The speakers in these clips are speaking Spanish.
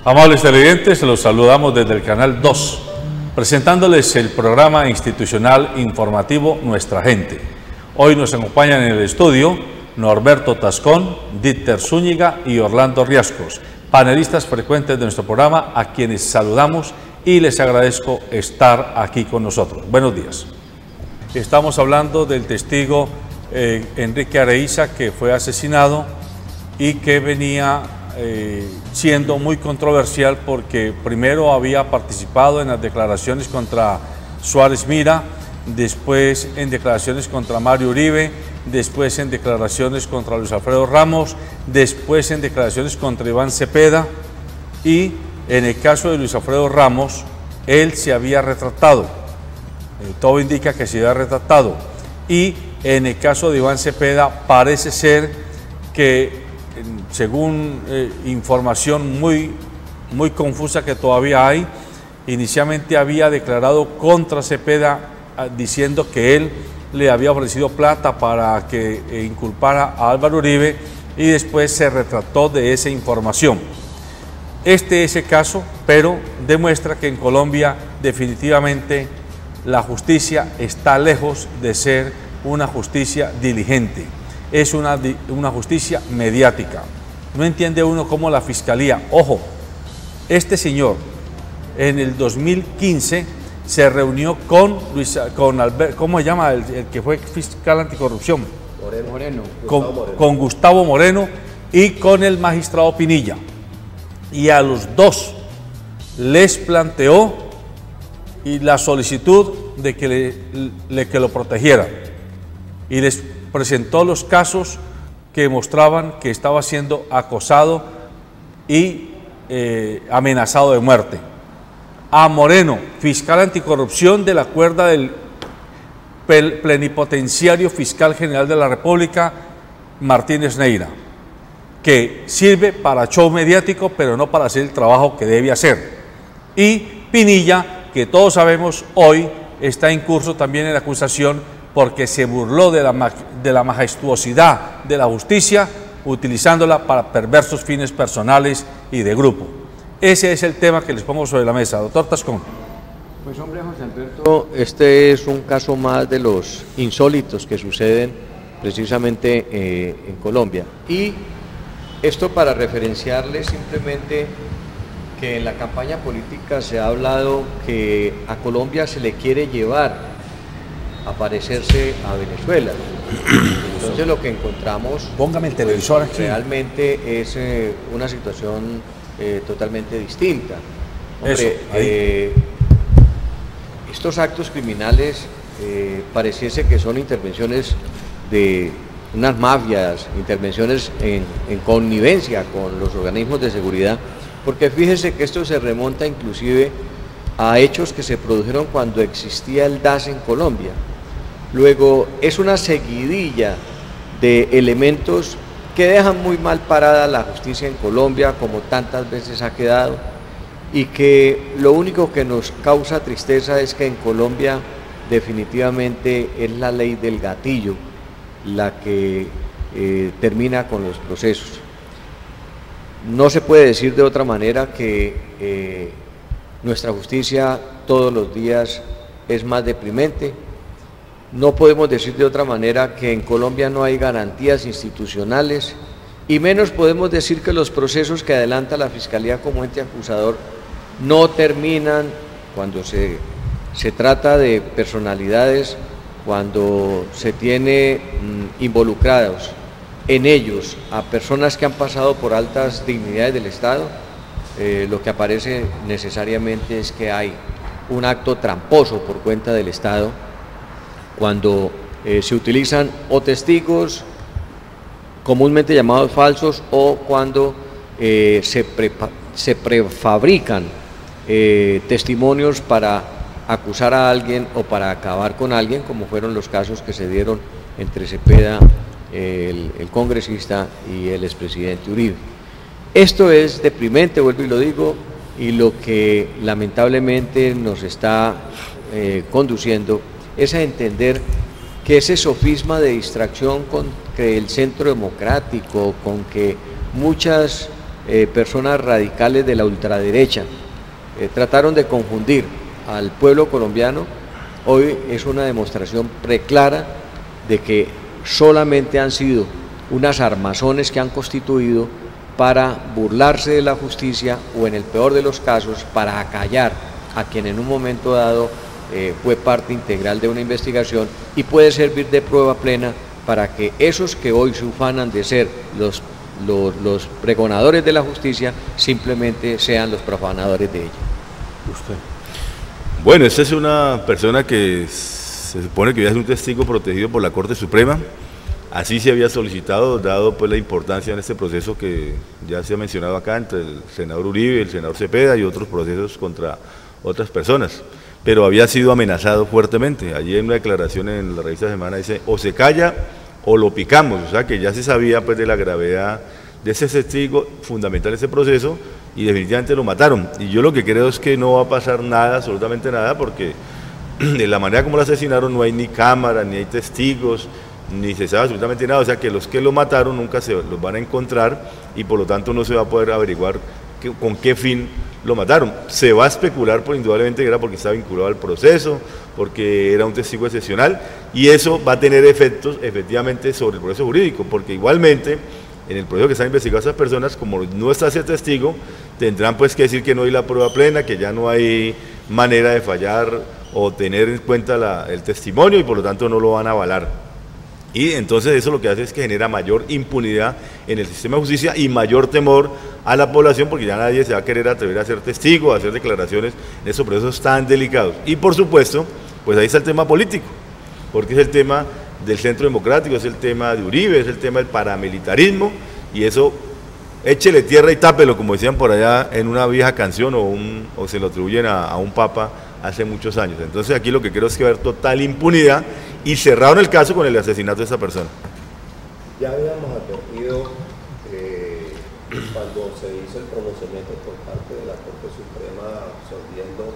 Amables televidentes, los saludamos desde el Canal 2, presentándoles el programa institucional informativo Nuestra Gente. Hoy nos acompañan en el estudio Norberto Tascón, Dieter Zúñiga y Orlando Riascos, panelistas frecuentes de nuestro programa, a quienes saludamos y les agradezco estar aquí con nosotros. Buenos días. Estamos hablando del testigo Enrique Areiza, que fue asesinado y que venía siendo muy controversial porque primero había participado en las declaraciones contra Suárez Mira, después en declaraciones contra Mario Uribe, después en declaraciones contra Luis Alfredo Ramos, después en declaraciones contra Iván Cepeda, y en el caso de Luis Alfredo Ramos, él se había retractado, todo indica que se había retractado, y en el caso de Iván Cepeda parece ser que, según información muy confusa que todavía hay, inicialmente había declarado contra Cepeda diciendo que él le había ofrecido plata para que inculpara a Álvaro Uribe, y después se retractó de esa información. Este es el caso, pero demuestra que en Colombia definitivamente la justicia está lejos de ser una justicia diligente. Es una justicia mediática. No entiende uno cómo la Fiscalía, ojo, este señor en el 2015 se reunió con Alberto, ¿cómo se llama? El que fue fiscal anticorrupción. Moreno. Con Gustavo Moreno y con el magistrado Pinilla. Y a los dos les planteó la solicitud de que lo protegieran. Y les presentó los casos que mostraban que estaba siendo acosado y amenazado de muerte. A Moreno, fiscal anticorrupción de la cuerda del plenipotenciario fiscal general de la República, Martínez Neira, que sirve para show mediático, pero no para hacer el trabajo que debe hacer. Y Pinilla, que todos sabemos hoy está en curso también en la acusación porque se burló de la majestuosidad de la justicia, utilizándola para perversos fines personales y de grupo. Ese es el tema que les pongo sobre la mesa. Doctor Tascón. Pues hombre, José Alberto, este es un caso más de los insólitos que suceden precisamente en Colombia. Y esto para referenciarles simplemente que en la campaña política se ha hablado que a Colombia se le quiere llevar a parecerse a Venezuela. Entonces lo que encontramos, póngame el televisor aquí, realmente es una situación totalmente distinta. Hombre, estos actos criminales pareciese que son intervenciones de unas mafias, intervenciones en connivencia con los organismos de seguridad, porque fíjese que esto se remonta inclusive a hechos que se produjeron cuando existía el DAS en Colombia. Luego es una seguidilla de elementos que dejan muy mal parada la justicia en Colombia, como tantas veces ha quedado, y que lo único que nos causa tristeza es que en Colombia definitivamente es la ley del gatillo la que termina con los procesos. No se puede decir de otra manera que nuestra justicia todos los días es más deprimente. No podemos decir de otra manera que en Colombia no hay garantías institucionales, y menos podemos decir que los procesos que adelanta la Fiscalía como ente acusador no terminan cuando se trata de personalidades, cuando se tiene involucrados en ellos a personas que han pasado por altas dignidades del Estado. Lo que aparece necesariamente es que hay un acto tramposo por cuenta del Estado, cuando se utilizan o testigos comúnmente llamados falsos, o cuando se prefabrican testimonios para acusar a alguien o para acabar con alguien, como fueron los casos que se dieron entre Cepeda, el congresista, y el expresidente Uribe. Esto es deprimente, vuelvo y lo digo, y lo que lamentablemente nos está conduciendo es a entender que ese sofisma de distracción con que el centro democrático, con que muchas personas radicales de la ultraderecha trataron de confundir al pueblo colombiano, hoy es una demostración preclara de que solamente han sido unas armazones que han constituido para burlarse de la justicia o, en el peor de los casos, para acallar a quien en un momento dado fue parte integral de una investigación y puede servir de prueba plena para que esos que hoy se ufanan de ser los pregonadores de la justicia simplemente sean los profanadores de ella. ¿Usted? Bueno, esta es una persona que se supone que ya es un testigo protegido por la Corte Suprema. Así se había solicitado, dado pues la importancia en este proceso que ya se ha mencionado acá entre el senador Uribe, el senador Cepeda y otros procesos contra otras personas, pero había sido amenazado fuertemente. Allí en una declaración en la revista Semana dice, o se calla o lo picamos, o sea que ya se sabía pues de la gravedad de ese testigo fundamental de ese proceso y definitivamente lo mataron. Y yo lo que creo es que no va a pasar nada, absolutamente nada, porque de la manera como lo asesinaron no hay ni cámara, ni hay testigos, ni se sabe absolutamente nada, o sea que los que lo mataron nunca se los van a encontrar y por lo tanto no se va a poder averiguar con qué fin lo mataron. Se va a especular por indudablemente que era porque estaba vinculado al proceso, porque era un testigo excepcional y eso va a tener efectos efectivamente sobre el proceso jurídico, porque igualmente en el proceso que están investigando esas personas, como no está ese testigo, tendrán pues que decir que no hay la prueba plena, que ya no hay manera de fallar o tener en cuenta el testimonio y por lo tanto no lo van a avalar. Y entonces eso lo que hace es que genera mayor impunidad en el sistema de justicia y mayor temor a la población, porque ya nadie se va a querer atrever a ser testigo, a hacer declaraciones en esos procesos tan delicados. Y por supuesto, pues ahí está el tema político, porque es el tema del centro democrático, es el tema de Uribe, es el tema del paramilitarismo, y eso, échele tierra y tápelo, como decían por allá en una vieja canción, o se lo atribuyen a un papa hace muchos años. Entonces aquí lo que quiero es que va a haber total impunidad, y cerraron el caso con el asesinato de esa persona. Ya habíamos advertido cuando se hizo el pronunciamiento por parte de la Corte Suprema absolviendo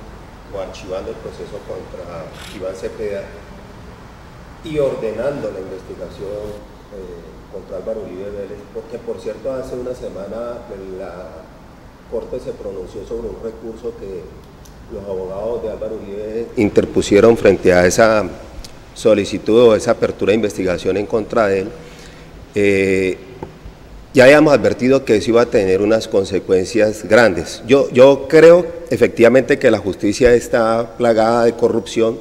o archivando el proceso contra Iván Cepeda y ordenando la investigación contra Álvaro Uribe Vélez, porque por cierto hace una semana la Corte se pronunció sobre un recurso que los abogados de Álvaro Uribe interpusieron frente a esa solicitud o esa apertura de investigación en contra de él. Ya habíamos advertido que eso iba a tener unas consecuencias grandes. Yo creo efectivamente que la justicia está plagada de corrupción,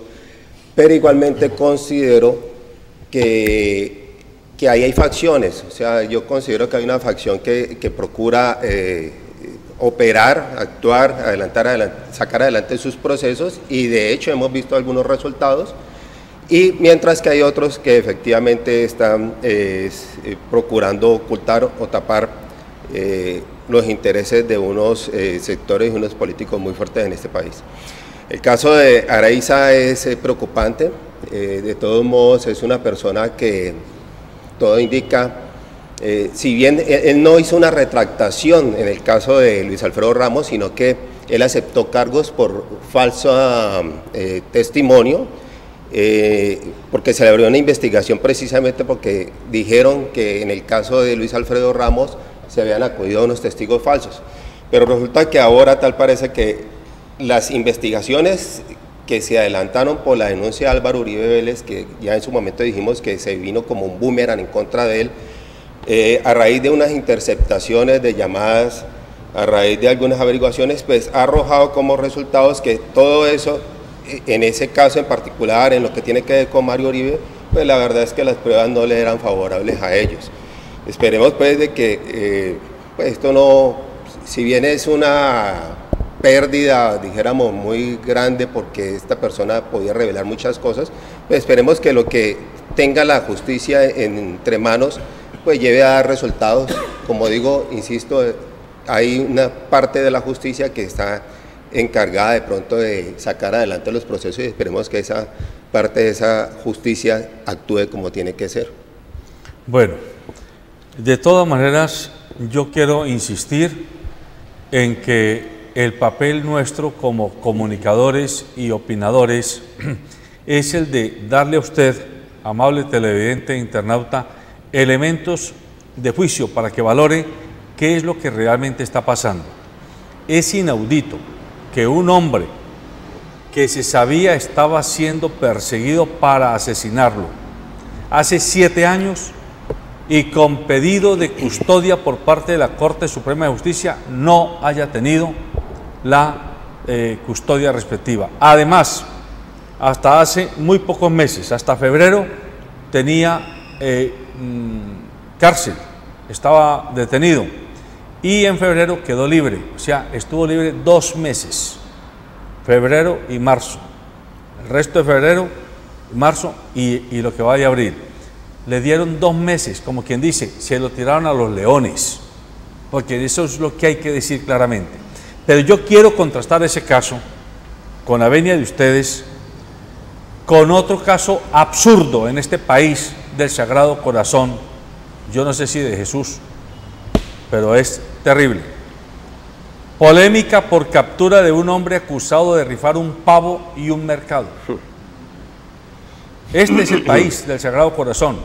pero igualmente considero que ahí hay facciones. O sea, yo considero que hay una facción que procura operar, actuar, sacar adelante sus procesos, y de hecho hemos visto algunos resultados. Y mientras que hay otros que efectivamente están procurando ocultar o tapar los intereses de unos sectores y unos políticos muy fuertes en este país. El caso de Araiza es preocupante, de todos modos es una persona que todo indica, si bien él no hizo una retractación en el caso de Luis Alfredo Ramos, sino que él aceptó cargos por falso testimonio, porque se le abrió una investigación precisamente porque dijeron que en el caso de Luis Alfredo Ramos se habían acudido a unos testigos falsos, pero resulta que ahora tal parece que las investigaciones que se adelantaron por la denuncia de Álvaro Uribe Vélez, que ya en su momento dijimos que se vino como un boomerang en contra de él, a raíz de unas interceptaciones de llamadas, a raíz de algunas averiguaciones, pues ha arrojado como resultados que todo eso, en ese caso en particular, en lo que tiene que ver con Mario Uribe, pues la verdad es que las pruebas no le eran favorables a ellos. Esperemos pues de que pues esto no, si bien es una pérdida, dijéramos, muy grande porque esta persona podía revelar muchas cosas, pues esperemos que lo que tenga la justicia entre manos, pues lleve a dar resultados. Como digo, insisto, hay una parte de la justicia que está encargada de pronto de sacar adelante los procesos y esperemos que esa parte de esa justicia actúe como tiene que ser. Bueno, de todas maneras yo quiero insistir en que el papel nuestro como comunicadores y opinadores es el de darle a usted, amable televidente e internauta, elementos de juicio para que valore qué es lo que realmente está pasando. Es inaudito que un hombre que se sabía estaba siendo perseguido para asesinarlo hace 7 años y con pedido de custodia por parte de la Corte Suprema de Justicia no haya tenido la custodia respectiva. Además, hasta hace muy pocos meses, hasta febrero, tenía cárcel, estaba detenido y en febrero quedó libre, o sea, estuvo libre 2 meses, febrero y marzo, el resto de febrero, marzo y lo que va de abril. Le dieron 2 meses, como quien dice, se lo tiraron a los leones, porque eso es lo que hay que decir claramente. Pero yo quiero contrastar ese caso con la venia de ustedes, con otro caso absurdo en este país del Sagrado Corazón, yo no sé si de Jesús, pero es terrible. Polémica por captura de un hombre acusado de rifar un pavo y un mercado. Este es el país del Sagrado Corazón,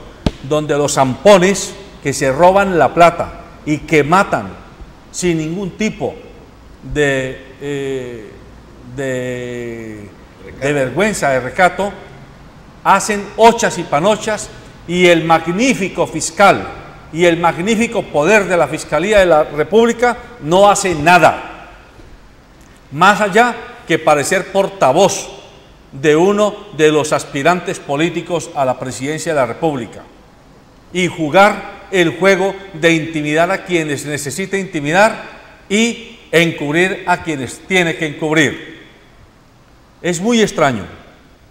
donde los zampones que se roban la plata y que matan sin ningún tipo de vergüenza, de recato, hacen ochas y panochas, y el magnífico fiscal y el magnífico poder de la Fiscalía de la República no hace nada, más allá que parecer portavoz de uno de los aspirantes políticos a la presidencia de la República y jugar el juego de intimidar a quienes necesita intimidar y encubrir a quienes tiene que encubrir. Es muy extraño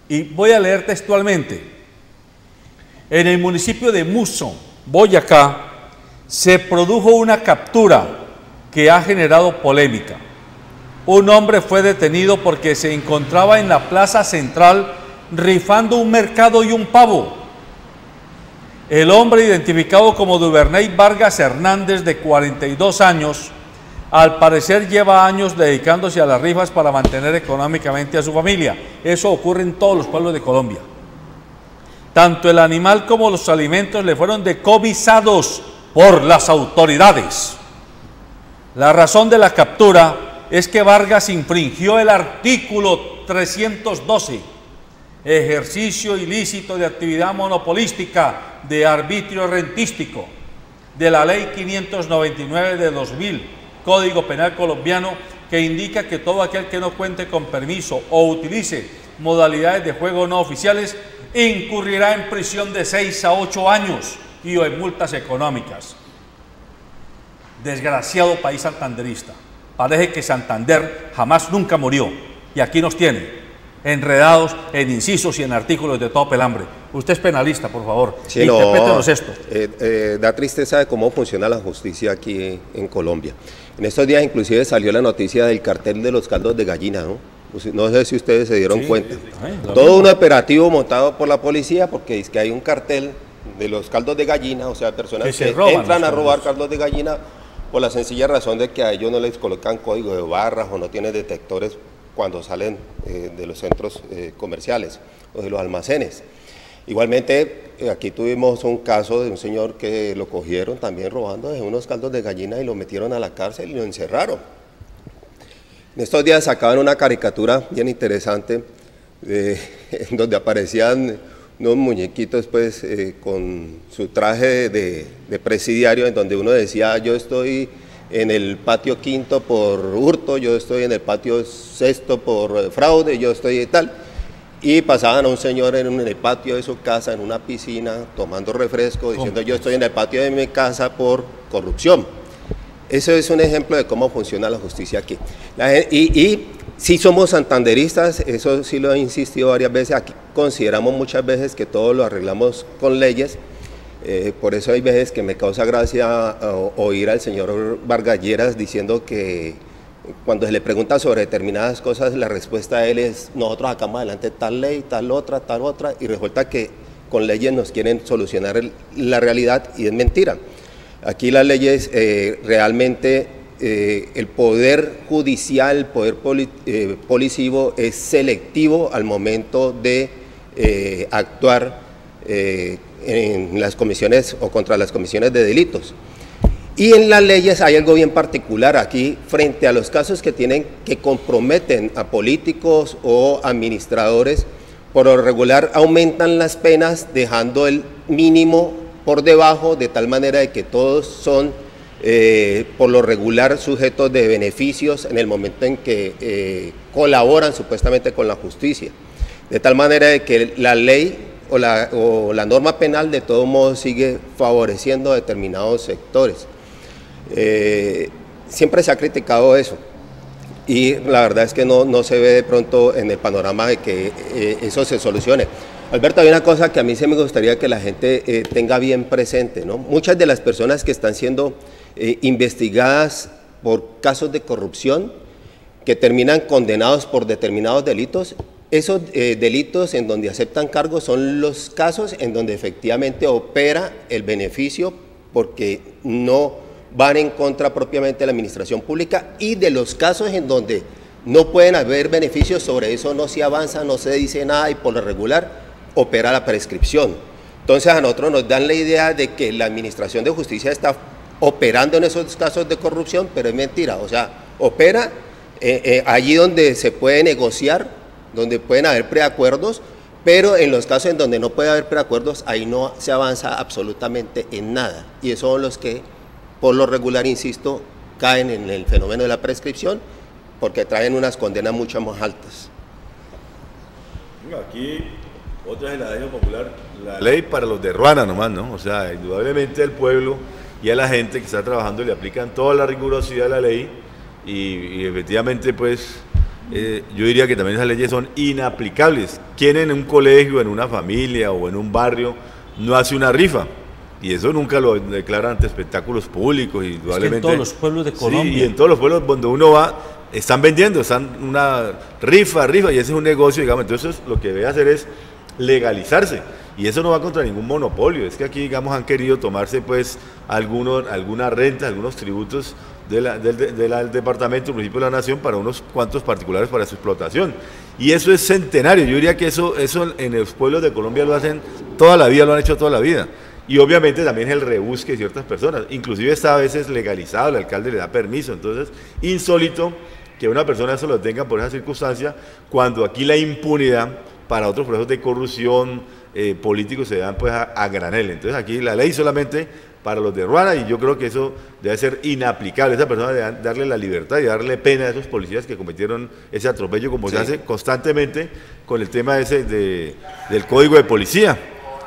y voy a leer textualmente. En el municipio de Muso, Boyacá, se produjo una captura que ha generado polémica. Un hombre fue detenido porque se encontraba en la plaza central rifando un mercado y un pavo. El hombre, identificado como Duvernay Vargas Hernández, de 42 años, al parecer lleva años dedicándose a las rifas para mantener económicamente a su familia. Eso ocurre en todos los pueblos de Colombia. Tanto el animal como los alimentos le fueron decomisados por las autoridades. La razón de la captura es que Vargas infringió el artículo 312, ejercicio ilícito de actividad monopolística de arbitrio rentístico, de la Ley 599 de 2000, Código Penal colombiano, que indica que todo aquel que no cuente con permiso o utilice modalidades de juego no oficiales incurrirá en prisión de 6 a 8 años y o en multas económicas. Desgraciado país santanderista. Parece que Santander jamás nunca murió y aquí nos tiene enredados en incisos y en artículos de todo pelambre. Usted es penalista, por favor, sí, interprétenos esto. Da tristeza de cómo funciona la justicia aquí en Colombia. En estos días inclusive salió la noticia del cartel de los caldos de gallina, ¿no? No sé si ustedes se dieron cuenta. Todo un operativo montado por la policía porque es que hay un cartel de los caldos de gallina, o sea, personas que entran a robar caldos de gallina por la sencilla razón de que a ellos no les colocan código de barras o no tienen detectores cuando salen de los centros comerciales o de los almacenes. Igualmente, aquí tuvimos un caso de un señor que lo cogieron también robando de unos caldos de gallina y lo metieron a la cárcel y lo encerraron. En estos días sacaban una caricatura bien interesante en donde aparecían unos muñequitos pues con su traje de presidiario, en donde uno decía: yo estoy en el patio quinto por hurto, yo estoy en el patio sexto por fraude, yo estoy tal. Y pasaban a un señor en el patio de su casa, en una piscina, tomando refresco, diciendo: yo estoy en el patio de mi casa por corrupción. Eso es un ejemplo de cómo funciona la justicia aquí. Y si somos santanderistas, eso sí lo he insistido varias veces, aquí consideramos muchas veces que todo lo arreglamos con leyes. Por eso hay veces que me causa gracia oír al señor Vargas Lleras diciendo que cuando se le pregunta sobre determinadas cosas, la respuesta de él es: nosotros sacamos adelante tal ley, tal otra, y resulta que con leyes nos quieren solucionar la realidad, y es mentira. Aquí las leyes realmente, el poder judicial, el poder policivo es selectivo al momento de actuar en las comisiones o contra las comisiones de delitos. Y en las leyes hay algo bien particular aquí, frente a los casos que comprometen a políticos o administradores, por lo regular aumentan las penas dejando el mínimo por debajo, de tal manera de que todos son por lo regular sujetos de beneficios en el momento en que colaboran supuestamente con la justicia. De tal manera de que la ley o la norma penal de todo modo sigue favoreciendo a determinados sectores. Siempre se ha criticado eso y la verdad es que no se ve de pronto en el panorama de que eso se solucione. Alberto, hay una cosa que a mí sí me gustaría que la gente tenga bien presente, ¿no? Muchas de las personas que están siendo investigadas por casos de corrupción, que terminan condenados por determinados delitos, esos delitos en donde aceptan cargos son los casos en donde efectivamente opera el beneficio porque no van en contra propiamente de la administración pública, y de los casos en donde no pueden haber beneficios, sobre eso no se avanza, no se dice nada y por lo regular opera la prescripción. Entonces a nosotros nos dan la idea de que la administración de justicia está operando en esos casos de corrupción, pero es mentira, o sea, opera allí donde se puede negociar, donde pueden haber preacuerdos, pero en los casos en donde no puede haber preacuerdos, ahí no se avanza absolutamente en nada, y esos son los que por lo regular, insisto, caen en el fenómeno de la prescripción porque traen unas condenas mucho más altas. Aquí, otra es la ley popular, la ley para los de Ruana nomás, ¿no? O sea, indudablemente al pueblo y a la gente que está trabajando le aplican toda la rigurosidad de la ley y efectivamente, pues, yo diría que también esas leyes son inaplicables. ¿Quién en un colegio, en una familia o en un barrio no hace una rifa? Y eso nunca lo declaran ante espectáculos públicos, indudablemente. Es que en todos los pueblos de Colombia. Sí, y en todos los pueblos donde uno va, están vendiendo, están una rifa, y ese es un negocio, digamos. Entonces lo que debe hacer es legalizarse. Y eso no va contra ningún monopolio. Es que aquí, digamos, han querido tomarse, pues, algunas rentas, algunos tributos del departamento, del municipio de la nación para unos cuantos particulares para su explotación. Y eso es centenario. Yo diría que eso en los pueblos de Colombia lo hacen toda la vida, lo han hecho toda la vida. Y obviamente también es el rebusque de ciertas personas, inclusive está a veces legalizado, el alcalde le da permiso, entonces insólito que una persona eso lo tenga por esa circunstancia, cuando aquí la impunidad para otros procesos de corrupción políticos se dan pues a granel. Entonces aquí la ley solamente para los de Ruana, y yo creo que eso debe ser inaplicable. Esa persona debe darle la libertad y darle pena a esos policías que cometieron ese atropello, como se hace constantemente con el tema ese del código de policía,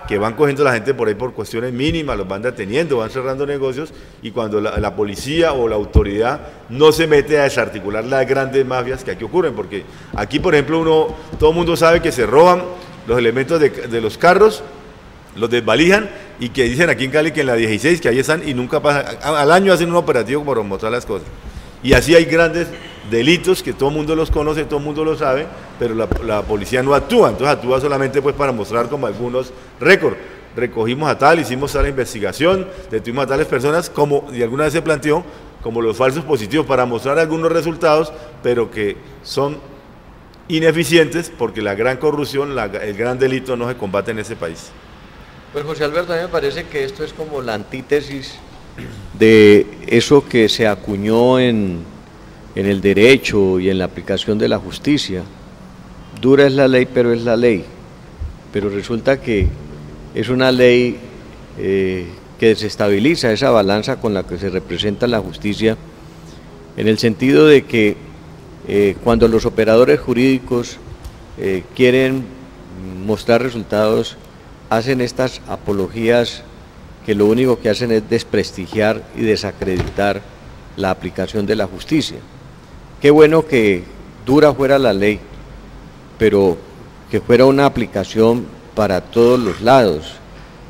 que van cogiendo a la gente por ahí por cuestiones mínimas, los van deteniendo, van cerrando negocios, y cuando la policía o la autoridad no se mete a desarticular las grandes mafias que aquí ocurren, porque aquí, por ejemplo, todo el mundo sabe que se roban los elementos de los carros, los desvalijan, y que dicen aquí en Cali que en la 16, que ahí están y nunca pasa, al año hacen un operativo para mostrar las cosas. Y así hay grandes delitos que todo el mundo los conoce, todo el mundo lo sabe, pero la policía no actúa, entonces actúa solamente pues para mostrar como algunos récords. Recogimos a tal, hicimos tal investigación, detuvimos a tales personas, como y alguna vez se planteó, como los falsos positivos, para mostrar algunos resultados, pero que son ineficientes porque la gran corrupción, el gran delito no se combate en ese país. Pues José Alberto, a mí me parece que esto es como la antítesis de eso que se acuñó en el derecho y en la aplicación de la justicia. Dura es la ley, pero es la ley. Pero resulta que es una ley que desestabiliza esa balanza con la que se representa la justicia, en el sentido de que cuando los operadores jurídicos quieren mostrar resultados, hacen estas apologías que lo único que hacen es desprestigiar y desacreditar la aplicación de la justicia. Qué bueno que dura fuera la ley, pero que fuera una aplicación para todos los lados,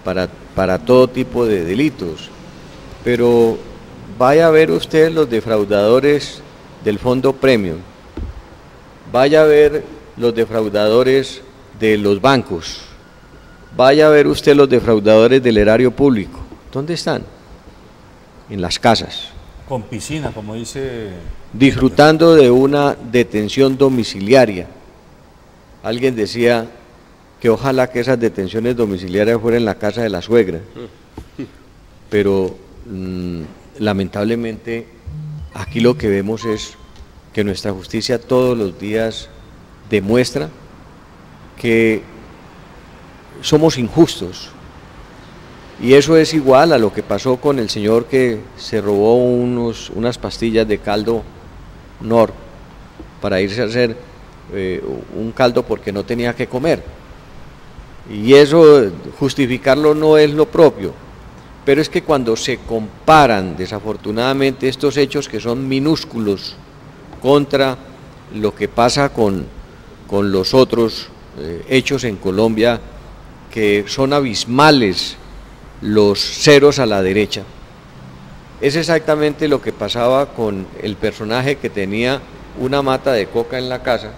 para todo tipo de delitos. Pero vaya a ver usted los defraudadores del Fondo Premium, vaya a ver los defraudadores de los bancos, vaya a ver usted los defraudadores del erario público. ¿Dónde están? En las casas. Con piscina, como dice... Disfrutando de una detención domiciliaria. Alguien decía que ojalá que esas detenciones domiciliarias fueran en la casa de la suegra. Pero lamentablemente aquí lo que vemos es que nuestra justicia todos los días demuestra que somos injustos, y eso es igual a lo que pasó con el señor que se robó unas pastillas de caldo Nor para irse a hacer un caldo porque no tenía que comer, y eso justificarlo no es lo propio, pero es que cuando se comparan desafortunadamente estos hechos que son minúsculos contra lo que pasa con los otros hechos en Colombia, que son abismales los ceros a la derecha, es exactamente lo que pasaba con el personaje que tenía una mata de coca en la casa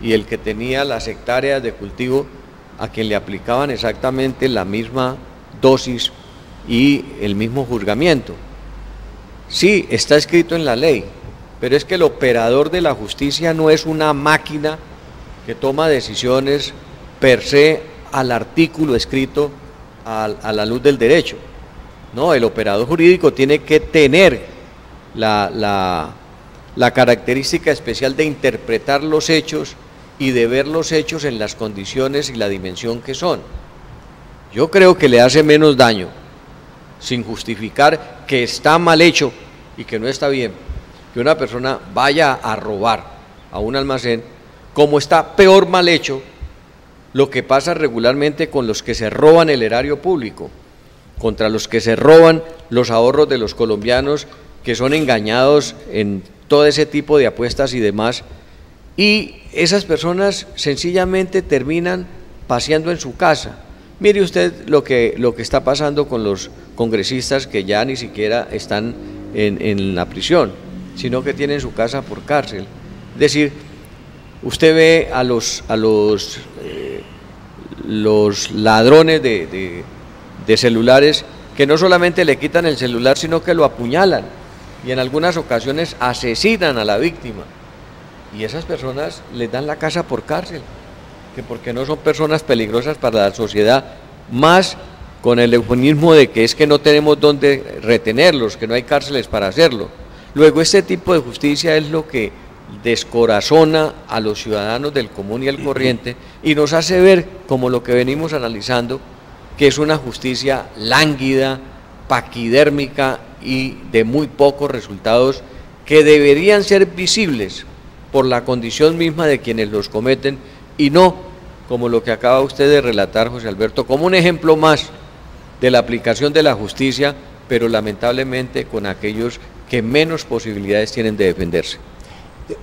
y el que tenía las hectáreas de cultivo, a quien le aplicaban exactamente la misma dosis y el mismo juzgamiento. Sí, está escrito en la ley, pero es que el operador de la justicia no es una máquina que toma decisiones per se al artículo escrito a la luz del derecho. No, el operador jurídico tiene que tener la característica especial de interpretar los hechos y de ver los hechos en las condiciones y la dimensión que son. Yo creo que le hace menos daño, sin justificar que está mal hecho y que no está bien, que una persona vaya a robar a un almacén, como está peor mal hecho lo que pasa regularmente con los que se roban el erario público, contra los que se roban los ahorros de los colombianos, que son engañados en todo ese tipo de apuestas y demás, y esas personas sencillamente terminan paseando en su casa. Mire usted lo que está pasando con los congresistas que ya ni siquiera están en la prisión, sino que tienen su casa por cárcel. Es decir, usted ve a los ladrones de celulares que no solamente le quitan el celular, sino que lo apuñalan y en algunas ocasiones asesinan a la víctima, y esas personas les dan la casa por cárcel, que porque no son personas peligrosas para la sociedad, más con el eufemismo de que es que no tenemos dónde retenerlos, que no hay cárceles para hacerlo. Luego, este tipo de justicia es lo que descorazona a los ciudadanos del común y el corriente y nos hace ver, como lo que venimos analizando, que es una justicia lánguida, paquidérmica y de muy pocos resultados, que deberían ser visibles por la condición misma de quienes los cometen, y no como lo que acaba usted de relatar, José Alberto, como un ejemplo más de la aplicación de la justicia, pero lamentablemente con aquellos que menos posibilidades tienen de defenderse.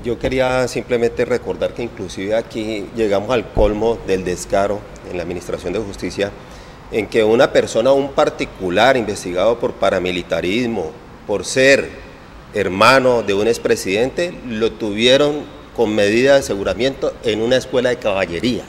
Yo quería simplemente recordar que inclusive aquí llegamos al colmo del descaro en la Administración de Justicia, en que una persona, un particular investigado por paramilitarismo, por ser hermano de un expresidente, lo tuvieron con medida de aseguramiento en una escuela de caballería.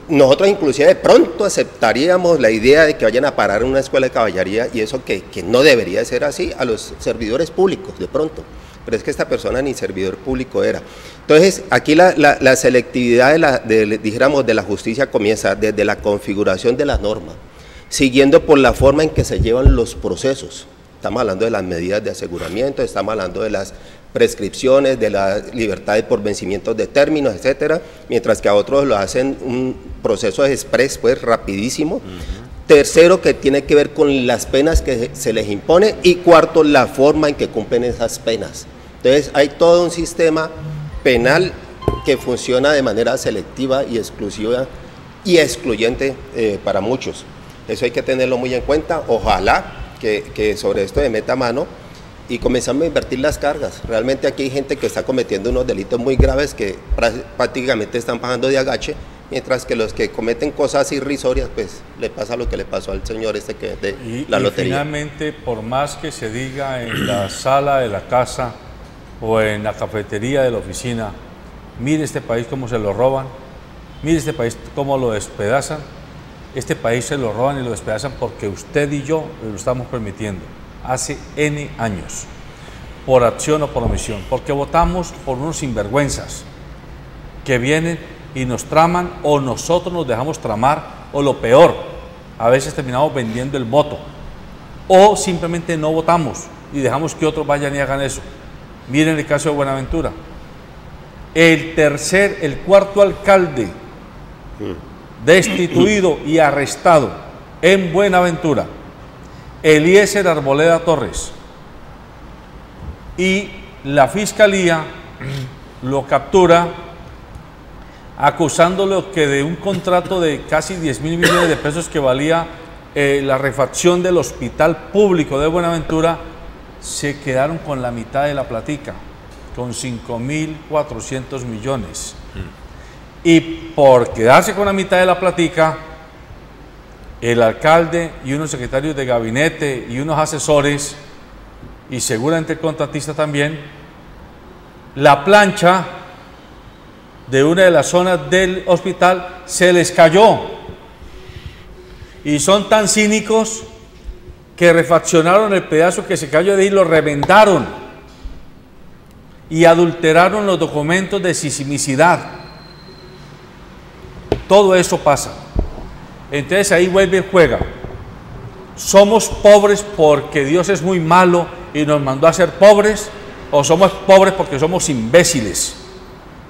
Nosotros inclusive de pronto aceptaríamos la idea de que vayan a parar en una escuela de caballería, y eso que no debería ser así, a los servidores públicos de pronto, pero es que esta persona ni servidor público era. Entonces aquí la selectividad dijéramos de la justicia comienza desde la configuración de la norma, siguiendo por la forma en que se llevan los procesos. Estamos hablando de las medidas de aseguramiento, estamos hablando de las prescripciones, de la libertad por vencimientos de términos, etcétera, mientras que a otros lo hacen un proceso express, pues rapidísimo. Tercero, que tiene que ver con las penas que se les impone, y cuarto, la forma en que cumplen esas penas. Entonces hay todo un sistema penal que funciona de manera selectiva y exclusiva y excluyente para muchos. Eso hay que tenerlo muy en cuenta. Ojalá que sobre esto de meta mano y comenzamos a invertir las cargas. Realmente aquí hay gente que está cometiendo unos delitos muy graves que prácticamente están bajando de agache, mientras que los que cometen cosas irrisorias, pues le pasa lo que le pasó al señor este que de la lotería. Y finalmente, por más que se diga en la sala de la casa o en la cafetería de la oficina, mire este país cómo se lo roban, mire este país cómo lo despedazan, este país se lo roban y lo despedazan porque usted y yo lo estamos permitiendo hace N años, por acción o por omisión, porque votamos por unos sinvergüenzas que vienen y nos traman, o nosotros nos dejamos tramar, o lo peor, a veces terminamos vendiendo el voto o simplemente no votamos y dejamos que otros vayan y hagan eso. Miren el caso de Buenaventura. El cuarto alcalde destituido y arrestado en Buenaventura, Eliezer Arboleda Torres, y la fiscalía lo captura acusándolo que de un contrato de casi 10.000 millones de pesos que valía la refacción del hospital público de Buenaventura, se quedaron con la mitad de la platica, con 5.400 millones. Y por quedarse con la mitad de la platica, el alcalde y unos secretarios de gabinete y unos asesores, y seguramente el contratista también, la plancha de una de las zonas del hospital se les cayó. Y son tan cínicos que refaccionaron el pedazo que se cayó de ahí, lo reventaron y adulteraron los documentos de sismicidad. Todo eso pasa. Entonces ahí vuelve y juega. ¿Somos pobres porque Dios es muy malo y nos mandó a ser pobres? ¿O somos pobres porque somos imbéciles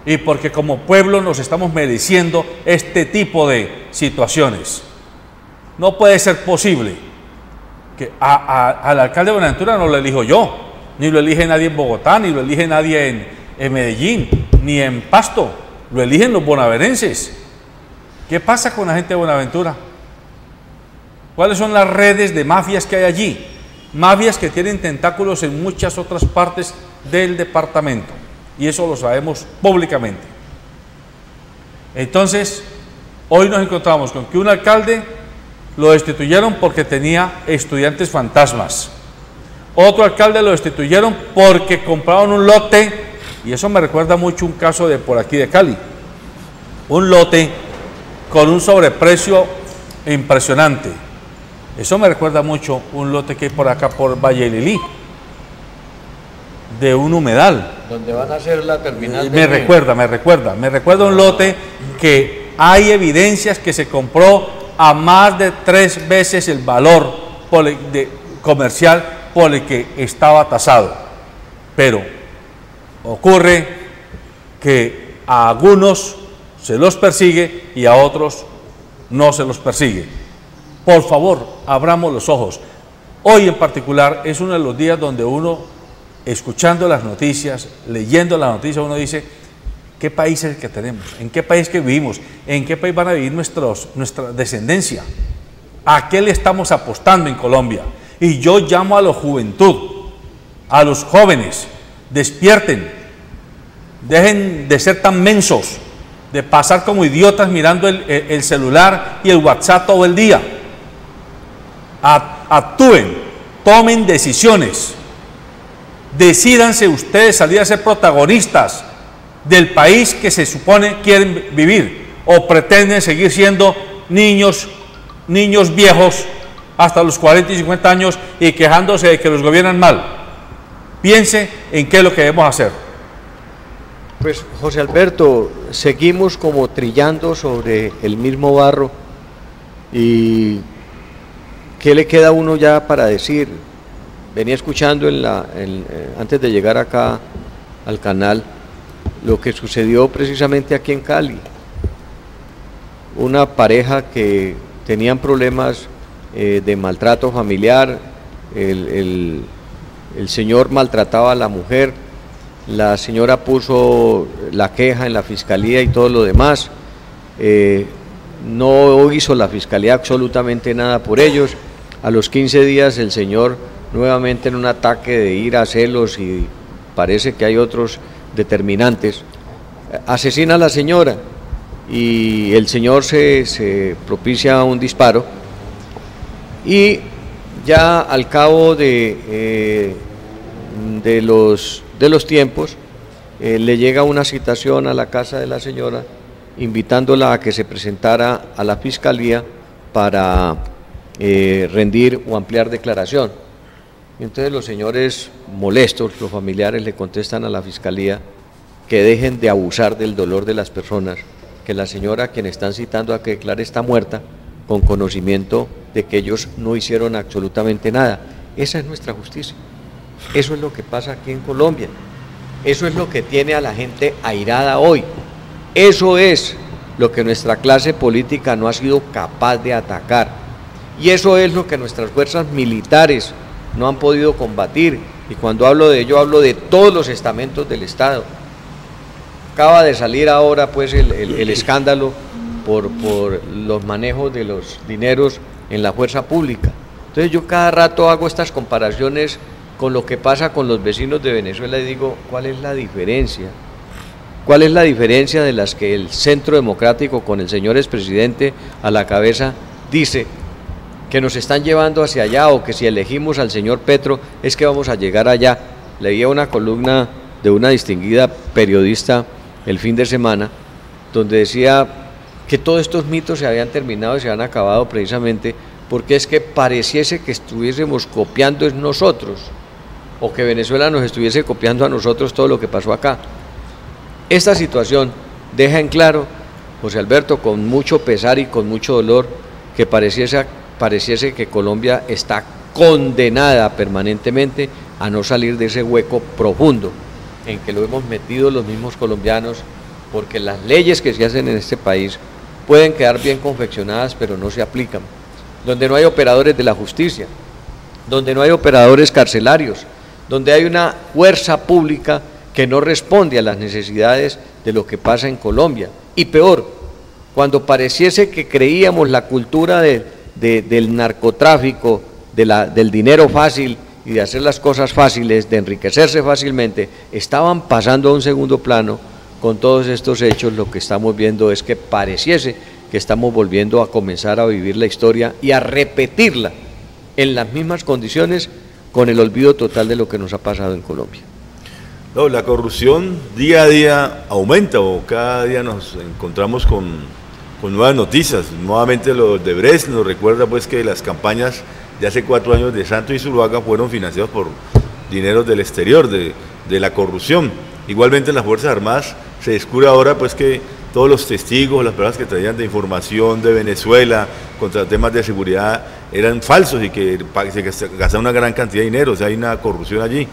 y porque como pueblo nos estamos mereciendo este tipo de situaciones? No puede ser posible que al alcalde de Buenaventura no lo elijo yo, ni lo elige nadie en Bogotá, ni lo elige nadie en Medellín, ni en Pasto, lo eligen los bonaverenses. ¿Qué pasa con la gente de Buenaventura? ¿Cuáles son las redes de mafias que hay allí? Mafias que tienen tentáculos en muchas otras partes del departamento, y eso lo sabemos públicamente. Entonces, hoy nos encontramos con que un alcalde lo destituyeron porque tenía estudiantes fantasmas. Otro alcalde lo destituyeron porque compraron un lote, y eso me recuerda mucho un caso de por aquí de Cali. Un lote con un sobreprecio impresionante. Eso me recuerda mucho un lote que hay por acá por Valle Lilí, de un humedal. Donde van a hacer la terminal. Me recuerda un lote que hay evidencias que se compró a más de 3 veces el valor comercial por el que estaba tasado. Pero ocurre que a algunos se los persigue y a otros no se los persigue. Por favor, abramos los ojos. Hoy en particular es uno de los días donde uno, escuchando las noticias, leyendo las noticias, uno dice: ¿qué país es el que tenemos? ¿En qué país que vivimos? ¿En qué país van a vivir nuestra descendencia? ¿A qué le estamos apostando en Colombia? Y yo llamo a la juventud, a los jóvenes: despierten, dejen de ser tan mensos, de pasar como idiotas mirando el celular y el WhatsApp todo el día. Actúen, tomen decisiones, decídanse ustedes salir a ser protagonistas del país que se supone quieren vivir, o pretenden seguir siendo niños viejos hasta los 40 y 50 años y quejándose de que los gobiernan mal. Piense en qué es lo que debemos hacer. Pues José Alberto, seguimos como trillando sobre el mismo barro, y ¿qué le queda a uno ya para decir? Venía escuchando antes de llegar acá al canal lo que sucedió precisamente aquí en Cali. Una pareja que tenían problemas de maltrato familiar, el señor maltrataba a la mujer, la señora puso la queja en la fiscalía y todo lo demás, no hizo la fiscalía absolutamente nada por ellos. A los 15 días el señor, nuevamente en un ataque de ira, celos, y parece que hay otros determinantes, asesina a la señora, y el señor se propicia un disparo, y ya al cabo de los tiempos le llega una citación a la casa de la señora invitándola a que se presentara a la fiscalía para rendir o ampliar declaración. Y entonces los señores molestos, los familiares, le contestan a la fiscalía que dejen de abusar del dolor de las personas, que la señora a quien están citando a que declare está muerta, con conocimiento de que ellos no hicieron absolutamente nada. Esa es nuestra justicia. Eso es lo que pasa aquí en Colombia. Eso es lo que tiene a la gente airada hoy. Eso es lo que nuestra clase política no ha sido capaz de atacar. Y eso es lo que nuestras fuerzas militares no han podido combatir. Y cuando hablo de ello, hablo de todos los estamentos del Estado. Acaba de salir ahora pues el escándalo por los manejos de los dineros en la fuerza pública. Entonces yo cada rato hago estas comparaciones con lo que pasa con los vecinos de Venezuela y digo, ¿cuál es la diferencia? ¿Cuál es la diferencia de las que el Centro Democrático con el señor expresidente a la cabeza dice que nos están llevando hacia allá, o que si elegimos al señor Petro es que vamos a llegar allá? Leía una columna de una distinguida periodista el fin de semana donde decía que todos estos mitos se habían terminado y se han acabado precisamente porque es que pareciese que estuviésemos copiando en nosotros, o que Venezuela nos estuviese copiando a nosotros todo lo que pasó acá. Esta situación deja en claro, José Alberto, con mucho pesar y con mucho dolor, que pareciese que Colombia está condenada permanentemente a no salir de ese hueco profundo en que lo hemos metido los mismos colombianos, porque las leyes que se hacen en este país pueden quedar bien confeccionadas, pero no se aplican. Donde no hay operadores de la justicia, donde no hay operadores carcelarios, donde hay una fuerza pública que no responde a las necesidades de lo que pasa en Colombia. Y peor, cuando pareciese que creíamos la cultura del narcotráfico, del dinero fácil y de hacer las cosas fáciles, de enriquecerse fácilmente, estaban pasando a un segundo plano. Con todos estos hechos lo que estamos viendo es que pareciese que estamos volviendo a comenzar a vivir la historia y a repetirla en las mismas condiciones, con el olvido total de lo que nos ha pasado en Colombia. No, la corrupción día a día aumenta, o cada día nos encontramos con nuevas noticias. Nuevamente lo de Odebrecht nos recuerda pues que las campañas de hace 4 años de Santos y Zuluaga fueron financiadas por dineros del exterior, de la corrupción. Igualmente en las Fuerzas Armadas se descubre ahora pues que todos los testigos, las personas que traían de información de Venezuela contra temas de seguridad eran falsos y que se gastaba una gran cantidad de dinero, o sea, hay una corrupción allí.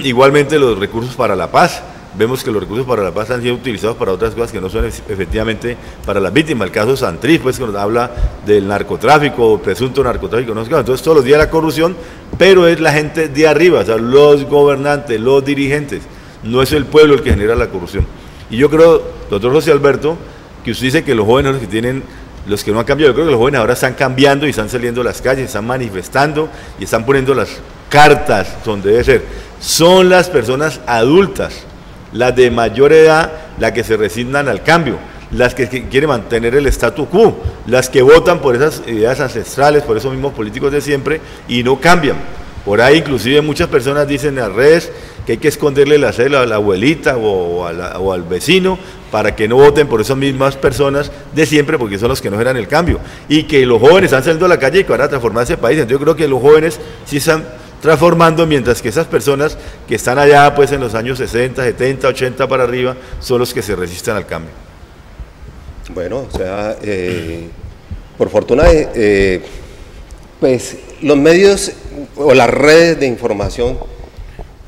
Igualmente los recursos para la paz, vemos que los recursos para la paz han sido utilizados para otras cosas que no son efectivamente para las víctimas. El caso Santrich, pues, que nos habla del narcotráfico, presunto narcotráfico, no sé qué. Entonces todos los días la corrupción, pero es la gente de arriba, o sea, los gobernantes, los dirigentes, no es el pueblo el que genera la corrupción. Y yo creo, doctor José Alberto, que usted dice que los jóvenes los que no han cambiado, yo creo que los jóvenes ahora están cambiando y están saliendo a las calles, están manifestando y están poniendo las cartas donde debe ser. Son las personas adultas, las de mayor edad, las que se resignan al cambio, las que quieren mantener el statu quo, las que votan por esas ideas ancestrales, por esos mismos políticos de siempre y no cambian. Por ahí inclusive muchas personas dicen en las redes que hay que esconderle la cédula a la abuelita o al vecino para que no voten por esas mismas personas de siempre, porque son los que no generan el cambio. Y que los jóvenes están saliendo a la calle y que van a transformar ese país. Entonces yo creo que los jóvenes sí están transformando, mientras que esas personas que están allá pues en los años 60, 70, 80 para arriba son los que se resisten al cambio. Bueno, o sea, por fortuna, pues los medios o las redes de información,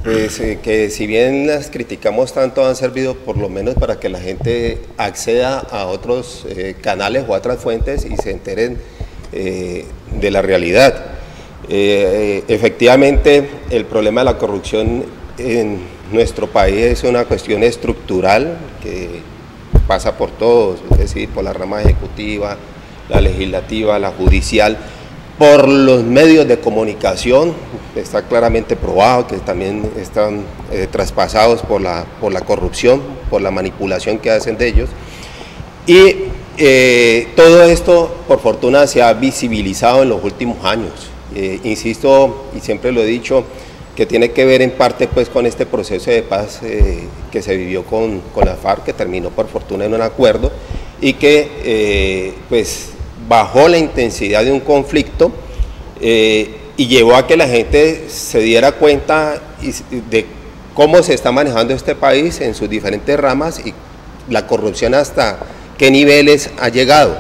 pues que si bien las criticamos tanto, han servido por lo menos para que la gente acceda a otros canales o a otras fuentes y se enteren de la realidad. Efectivamente, el problema de la corrupción en nuestro país es una cuestión estructural que pasa por todos, es decir, por la rama ejecutiva, la legislativa, la judicial, por los medios de comunicación. Está claramente probado que también están traspasados por la corrupción, por la manipulación que hacen de ellos. Y todo esto, por fortuna, se ha visibilizado en los últimos años. Insisto, y siempre lo he dicho, que tiene que ver en parte pues con este proceso de paz que se vivió con la FARC, que terminó por fortuna en un acuerdo y que pues bajó la intensidad de un conflicto y llevó a que la gente se diera cuenta de cómo se está manejando este país en sus diferentes ramas y la corrupción hasta qué niveles ha llegado.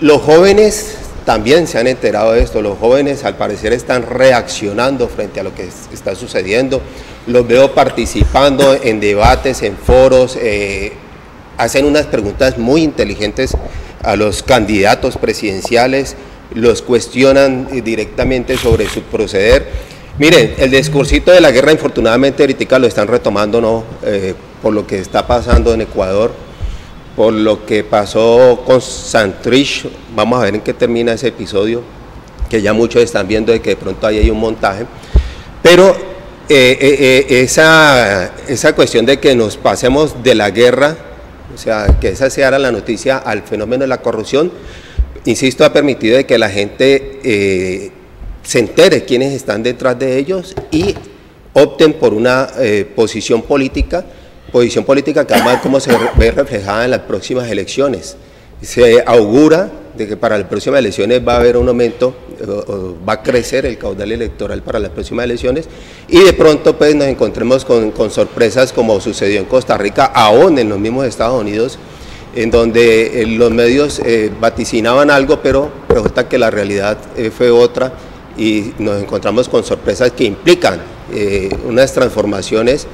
Los jóvenes también se han enterado de esto. Los jóvenes al parecer están reaccionando frente a lo que está sucediendo. Los veo participando en debates, en foros, hacen unas preguntas muy inteligentes a los candidatos presidenciales, los cuestionan directamente sobre su proceder. Miren, el discursito de la guerra, infortunadamente ahorita lo están retomando, ¿no? Por lo que está pasando en Ecuador, por lo que pasó con Santrich. Vamos a ver en qué termina ese episodio, que ya muchos están viendo de que de pronto ahí hay un montaje, pero esa cuestión de que nos pasemos de la guerra, o sea, que esa sea la noticia al fenómeno de la corrupción, insisto, ha permitido de que la gente se entere quiénes están detrás de ellos y opten por una posición política que además como se ve reflejada en las próximas elecciones. Se augura de que para las próximas elecciones va a haber un aumento, va a crecer el caudal electoral para las próximas elecciones, y de pronto pues nos encontremos con sorpresas como sucedió en Costa Rica, aún en los mismos Estados Unidos, en donde los medios vaticinaban algo, pero resulta que la realidad fue otra, y nos encontramos con sorpresas que implican unas transformaciones,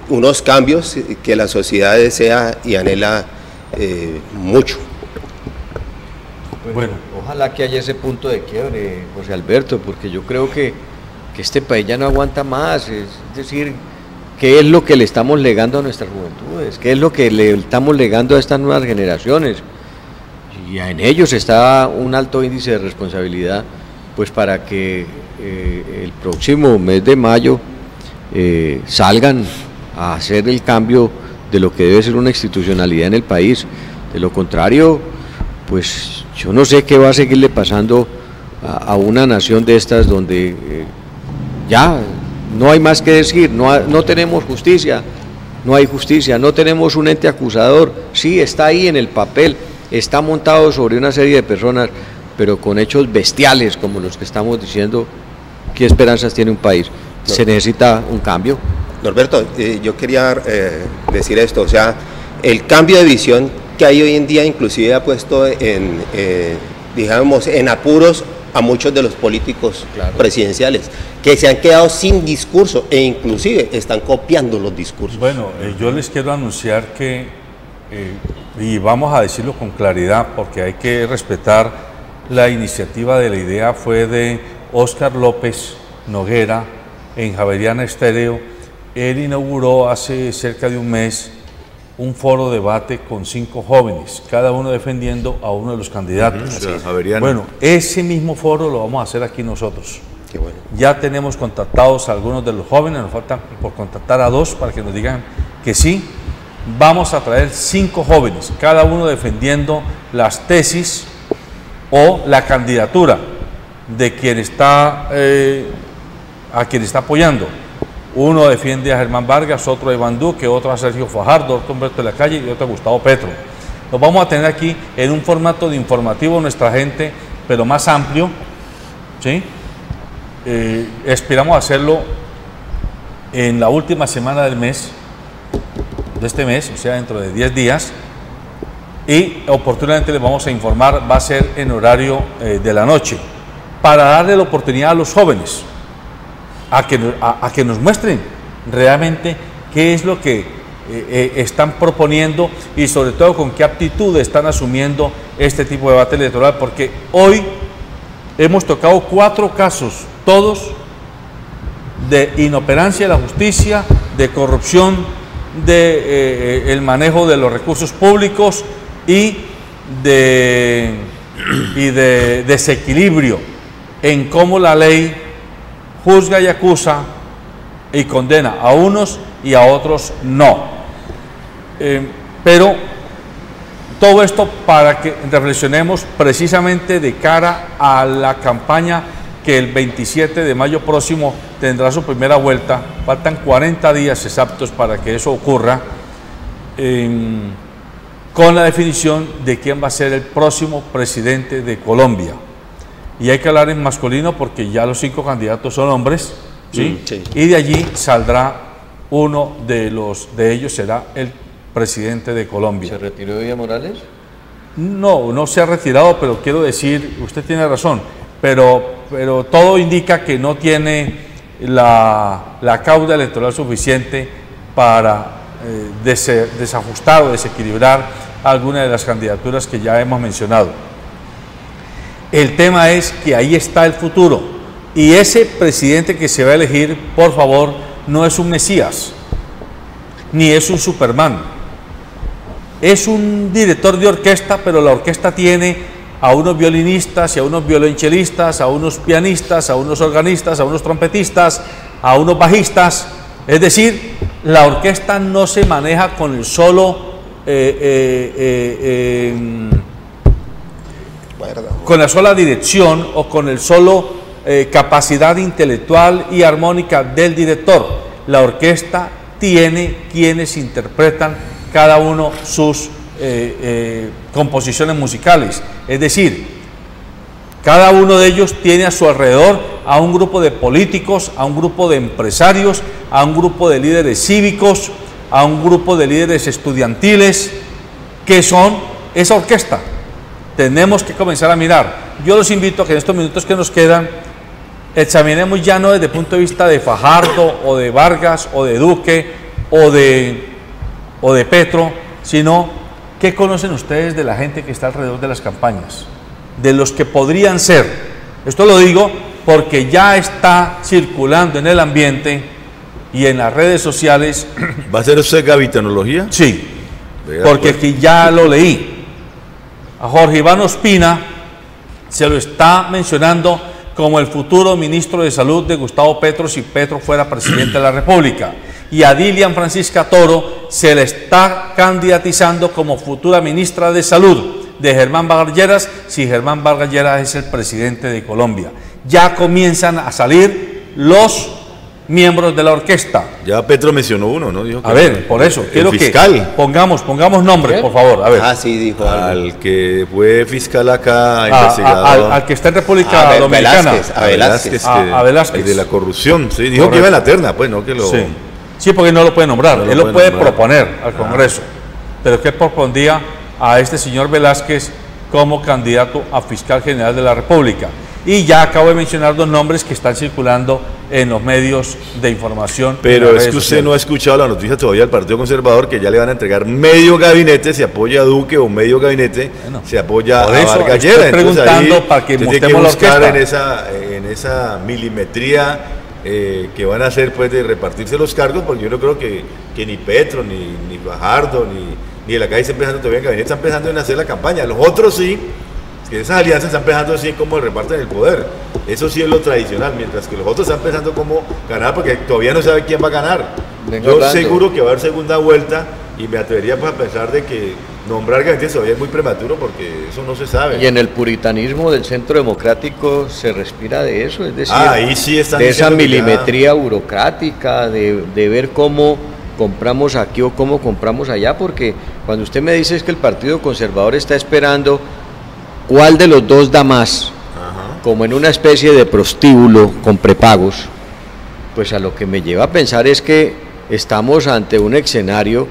unos cambios que la sociedad desea y anhela mucho. Bueno, ojalá que haya ese punto de quiebre, José Alberto, porque yo creo que este país ya no aguanta más. Es decir, ¿qué es lo que le estamos legando a nuestras juventudes? ¿Qué es lo que le estamos legando a estas nuevas generaciones? Y en ellos está un alto índice de responsabilidad, pues para que el próximo mes de mayo salgan a hacer el cambio de lo que debe ser una institucionalidad en el país. De lo contrario, pues yo no sé qué va a seguirle pasando a una nación de estas donde ya no hay más que decir, no tenemos justicia, no hay justicia, no tenemos un ente acusador, sí está ahí en el papel, está montado sobre una serie de personas, pero con hechos bestiales como los que estamos diciendo. ¿Qué esperanzas tiene un país? Se necesita un cambio. Norberto, yo quería decir esto, o sea, el cambio de visión que hay hoy en día inclusive ha puesto digamos, en apuros a muchos de los políticos presidenciales, que se han quedado sin discurso e inclusive están copiando los discursos. Bueno, yo les quiero anunciar que, y vamos a decirlo con claridad porque hay que respetar la iniciativa de la idea, fue de Óscar López Noguera en Javeriana Estéreo. Él inauguró hace cerca de un mes un foro debate con 5 jóvenes, cada uno defendiendo a uno de los candidatos. Bueno, ese mismo foro lo vamos a hacer aquí nosotros. Qué bueno. Ya tenemos contactados a algunos de los jóvenes, nos falta por contactar a 2 para que nos digan que sí. Vamos a traer 5 jóvenes, cada uno defendiendo las tesis o la candidatura de quien está, a quien está apoyando. Uno defiende a Germán Vargas, otro a Iván Duque, otro a Sergio Fajardo, otro a Humberto de la Calle y otro a Gustavo Petro. Los vamos a tener aquí en un formato de informativo nuestra gente, pero más amplio, ¿sí? Esperamos hacerlo en la última semana del mes, de este mes, o sea, dentro de 10 días, y oportunamente les vamos a informar, va a ser en horario de la noche, para darle la oportunidad a los jóvenes a que nos muestren realmente qué es lo que están proponiendo y sobre todo con qué aptitud están asumiendo este tipo de debate electoral, porque hoy hemos tocado 4 casos, todos de inoperancia de la justicia, de corrupción, de el manejo de los recursos públicos y de desequilibrio en cómo la ley juzga y acusa y condena a unos y a otros no. Pero todo esto para que reflexionemos precisamente de cara a la campaña que el 27 de mayo próximo tendrá su primera vuelta. Faltan 40 días exactos para que eso ocurra, con la definición de quién va a ser el próximo presidente de Colombia. Y hay que hablar en masculino porque ya los 5 candidatos son hombres, ¿sí? Sí. Y de allí saldrá uno de ellos, será el presidente de Colombia. ¿Se retiró Evo Morales? No se ha retirado, pero quiero decir, usted tiene razón, pero todo indica que no tiene la cauda electoral suficiente para desajustar o desequilibrar alguna de las candidaturas que ya hemos mencionado. El tema es que ahí está el futuro, y ese presidente que se va a elegir, por favor, no es un Mesías, ni es un Superman. Es un director de orquesta, pero la orquesta tiene a unos violinistas y a unos violonchelistas, a unos pianistas, a unos organistas, a unos trompetistas, a unos bajistas. Es decir, la orquesta no se maneja con el solo con la sola dirección o con el solo capacidad intelectual y armónica del director. La orquesta tiene quienes interpretan cada uno sus composiciones musicales, es decir, cada uno de ellos tiene a su alrededor a un grupo de políticos, a un grupo de empresarios, a un grupo de líderes cívicos, a un grupo de líderes estudiantiles, que son esa orquesta. Tenemos que comenzar a mirar. Yo los invito a que en estos minutos que nos quedan examinemos ya no desde el punto de vista de Fajardo o de Vargas o de Duque o de Petro, sino qué conocen ustedes de la gente que está alrededor de las campañas, de los que podrían ser. Esto lo digo porque ya está circulando en el ambiente y en las redes sociales. ¿Va a hacer usted gavitanología? Sí, Vea, porque pues. aquí ya lo leí. A Jorge Iván Ospina se lo está mencionando como el futuro ministro de Salud de Gustavo Petro si Petro fuera presidente de la República. Y a Dilian Francisca Toro se le está candidatizando como futura ministra de Salud de Germán Vargas Lleras si Germán Vargas Lleras es el presidente de Colombia. Ya comienzan a salir los miembros de la orquesta. Ya Petro mencionó uno, ¿no? Dijo que a ver, por eso, quiero fiscal. Que pongamos nombres, por favor. A ver. Ah, sí, dijo algo. Al que fue fiscal acá, investigado. Al que está en República Dominicana. A Velázquez. A Velázquez. El de la corrupción, sí. Dijo que iba en la terna, pues, no que lo... Sí. Sí, porque no lo puede nombrar, No él lo lo puede puede proponer al Congreso, pero que propondría a este señor Velázquez como candidato a fiscal general de la República. Y ya acabo de mencionar dos nombres que están circulando en los medios de información. Pero es que usted no ha escuchado la noticia todavía del Partido Conservador que ya le van a entregar medio gabinete, se apoya a Duque, o medio gabinete se apoya a Vargas Lleras. Estoy preguntando para que montemos la orquesta. En esa milimetría que van a hacer, pues, de repartirse los cargos, porque yo no creo que ni Petro, ni Fajardo, ni de la calle están empezando todavía en gabinete, están empezando en hacer la campaña. Los otros sí, que esas alianzas están empezando así como reparten el poder. Eso sí es lo tradicional, mientras que los otros están pensando cómo ganar, porque todavía no sabe quién va a ganar. Yo seguro que va a haber segunda vuelta, y me atrevería, pues, a pensar de que nombrar gabinete todavía es muy prematuro, porque eso no se sabe. Y en el puritanismo del Centro Democrático se respira de eso, es decir, ahí sí están de esa milimetría burocrática, de ver cómo compramos aquí o cómo compramos allá, porque cuando usted me dice es que el Partido Conservador está esperando cuál de los dos da más, como en una especie de prostíbulo con prepagos, pues a lo que me lleva a pensar es que estamos ante un escenario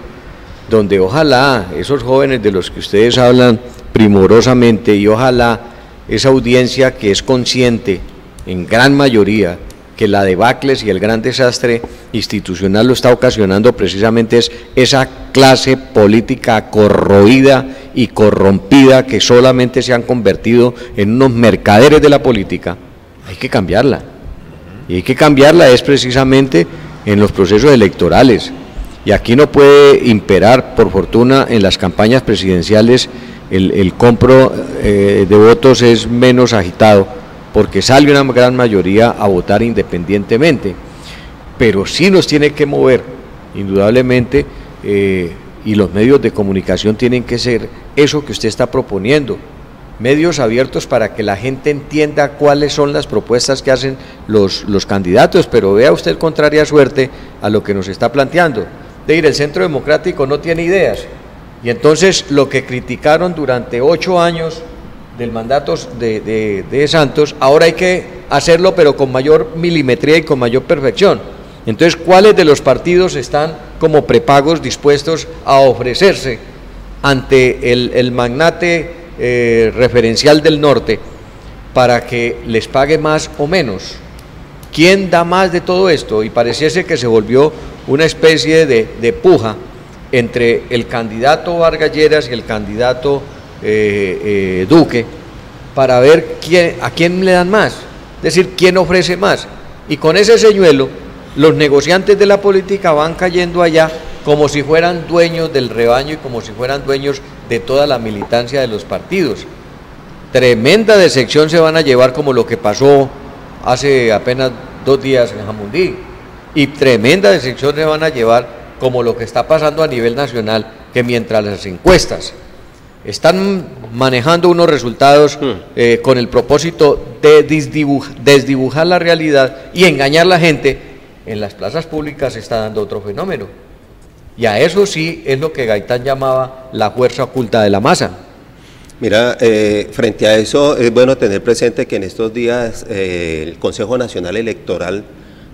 donde ojalá esos jóvenes de los que ustedes hablan primorosamente, y ojalá esa audiencia que es consciente en gran mayoría que la debacle y el gran desastre institucional lo está ocasionando precisamente es esa clase política corroída y corrompida que solamente se han convertido en unos mercaderes de la política. Hay que cambiarla, y hay que cambiarla es precisamente en los procesos electorales, y aquí no puede imperar, por fortuna, en las campañas presidenciales el compro de votos es menos agitado, porque sale una gran mayoría a votar independientemente, pero sí nos tiene que mover, indudablemente, y los medios de comunicación tienen que ser eso que usted está proponiendo, medios abiertos para que la gente entienda cuáles son las propuestas que hacen los candidatos, pero vea usted contraria suerte a lo que nos está planteando, de ir el Centro Democrático no tiene ideas, y entonces lo que criticaron durante 8 años del mandato de Santos, ahora hay que hacerlo pero con mayor milimetría y con mayor perfección. Entonces, ¿cuáles de los partidos están como prepagos dispuestos a ofrecerse ante el magnate referencial del norte para que les pague más o menos? ¿Quién da más de todo esto? Y pareciese que se volvió una especie de puja entre el candidato Vargas Lleras y el candidato Duque para ver a quién le dan más, es decir, quién ofrece más. Y con ese señuelo, los negociantes de la política van cayendo allá como si fueran dueños del rebaño y como si fueran dueños de toda la militancia de los partidos. Tremenda decepción se van a llevar, como lo que pasó hace apenas 2 días en Jamundí, y tremenda decepción se van a llevar como lo que está pasando a nivel nacional, que mientras las encuestas están manejando unos resultados con el propósito de desdibujar la realidad y engañar a la gente, en las plazas públicas se está dando otro fenómeno. Y a eso sí es lo que Gaitán llamaba la fuerza oculta de la masa. Mira, frente a eso es bueno tener presente que en estos días el Consejo Nacional Electoral